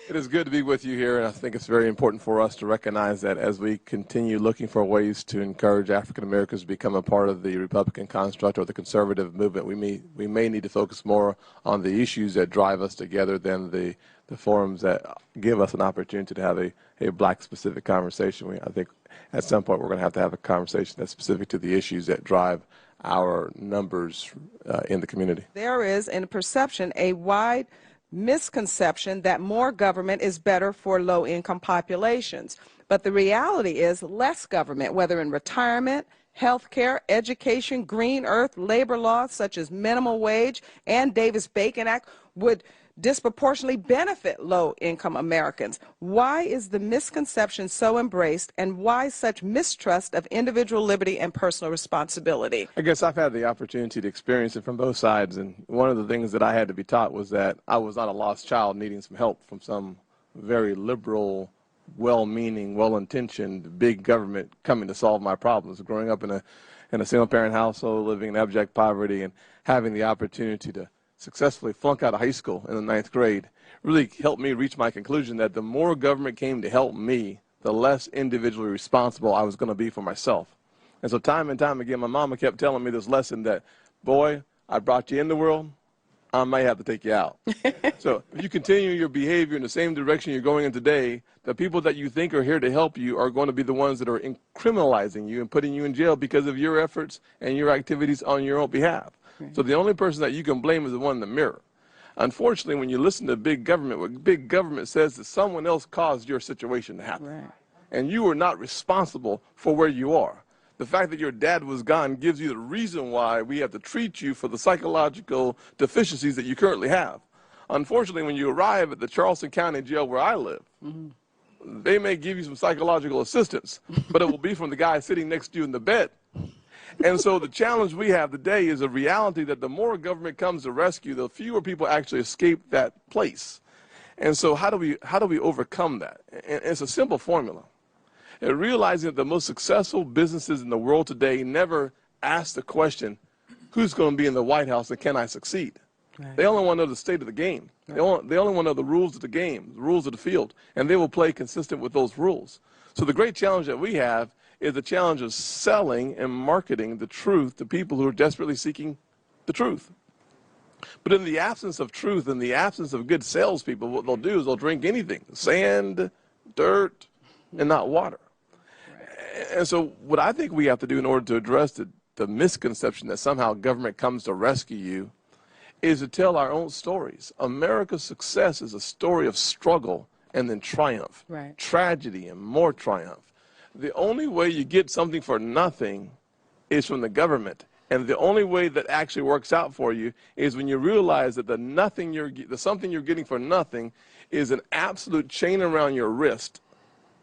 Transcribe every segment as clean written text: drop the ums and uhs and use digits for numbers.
It is good to be with you here, and I think it's very important for us to recognize that as we continue looking for ways to encourage African Americans to become a part of the Republican construct or the conservative movement, we may need to focus more on the issues that drive us together than the forums that give us an opportunity to have a black-specific conversation. I think at some point we're going to have a conversation that's specific to the issues that drive our numbers in the community. There is, in perception, a wide misconception that more government is better for low-income populations. But the reality is less government, whether in retirement, health care, education, green earth, labor laws such as minimum wage and Davis-Bacon Act would disproportionately benefit low-income Americans. Why is the misconception so embraced, and why such mistrust of individual liberty and personal responsibility? I guess I've had the opportunity to experience it from both sides, and one of the things that I had to be taught was that I was not a lost child needing some help from some very liberal, well-meaning, well-intentioned big government coming to solve my problems. Growing up in a single-parent household, living in abject poverty, and having the opportunity to successfully flunk out of high school in the 9th grade really helped me reach my conclusion that the more government came to help me, the less individually responsible I was going to be for myself. And so time and time again, my mama kept telling me this lesson that, boy, I brought you in the world, I might have to take you out. So if you continue your behavior in the same direction you're going in today, the people that you think are here to help you are going to be the ones that are criminalizing you and putting you in jail because of your efforts and your activities on your own behalf. So the only person that you can blame is the one in the mirror. Unfortunately, when you listen to big government, what big government says is someone else caused your situation to happen. Right. And you are not responsible for where you are. The fact that your dad was gone gives you the reason why we have to treat you for the psychological deficiencies that you currently have. Unfortunately, when you arrive at the Charleston County Jail where I live, they may give you some psychological assistance, but it will be from the guy sitting next to you in the bed. And so the challenge we have today is a reality that the more government comes to rescue, the fewer people actually escape that place. And so how do we overcome that? And it's a simple formula. And realizing that the most successful businesses in the world today never ask the question, who's going to be in the White House and can I succeed? Right. They only want to know the state of the game. Right. They only want to know the rules of the game, the rules of the field, and they will play consistent with those rules. So the great challenge that we have is the challenge of selling and marketing the truth to people who are desperately seeking the truth. But in the absence of truth, in the absence of good salespeople, what they'll do is they'll drink anything, sand, dirt, and not water. Right. And so what I think we have to do in order to address the misconception that somehow government comes to rescue you is to tell our own stories. America's success is a story of struggle and then triumph, right. Tragedy and more triumph. The only way you get something for nothing is from the government. And the only way that actually works out for you is when you realize that the something you're getting for nothing is an absolute chain around your wrist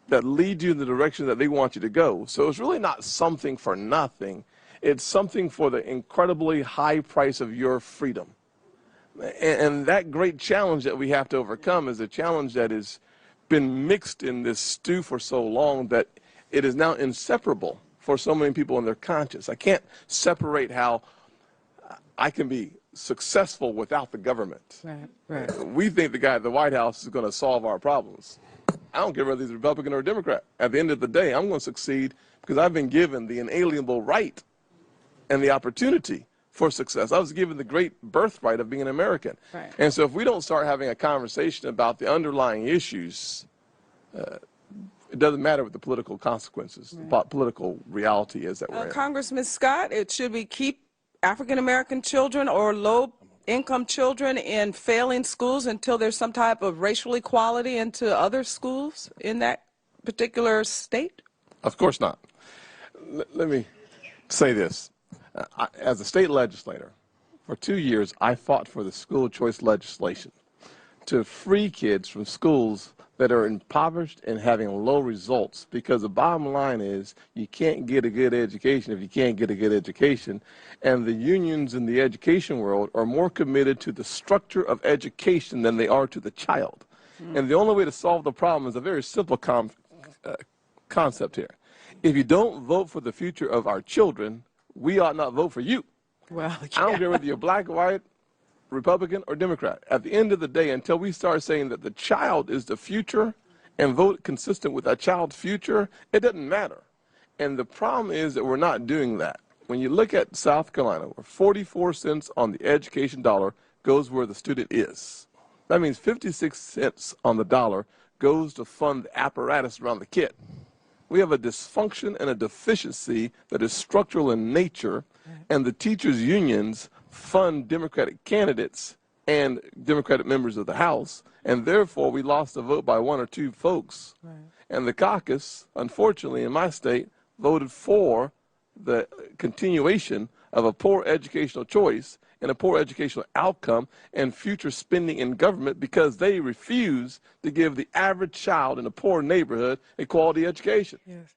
that leads you in the direction that they want you to go. So it's really not something for nothing. It's something for the incredibly high price of your freedom. And that great challenge that we have to overcome is a challenge that has been mixed in this stew for so long that it is now inseparable for so many people in their conscience. I can't separate how I can be successful without the government. Right, right. We think the guy at the White House is going to solve our problems. I don't care whether he's a Republican or a Democrat. At the end of the day, I'm going to succeed because I've been given the inalienable right and the opportunity for success. I was given the great birthright of being an American. Right. And so if we don't start having a conversation about the underlying issues, it doesn't matter what the political consequences, right. Political reality is that we're in. Congressman Scott, should we keep African-American children or low-income children in failing schools until there's some type of racial equality into other schools in that particular state? Of course not. Let me say this. As a state legislator, for 2 years, I fought for the school choice legislation to free kids from schools that are impoverished and having low results, because the bottom line is you can't get a good education if you can't get a good education, and the unions in the education world are more committed to the structure of education than they are to the child. And the only way to solve the problem is a very simple concept here. If you don't vote for the future of our children, we ought not vote for you. Well, yeah. I don't care whether you're black, white, Republican or Democrat. At the end of the day, until we start saying that the child is the future and vote consistent with that child's future, it doesn't matter. And the problem is that we're not doing that. When you look at South Carolina, where 44 cents on the education dollar goes where the student is. That means 56 cents on the dollar goes to fund the apparatus around the kid. We have a dysfunction and a deficiency that is structural in nature, and the teachers' unions fund Democratic candidates and Democratic members of the House, and therefore we lost a vote by one or two folks. Right. And the caucus, unfortunately, in my state, voted for the continuation of a poor educational choice and a poor educational outcome and future spending in government because they refuse to give the average child in a poor neighborhood a quality education. Yes.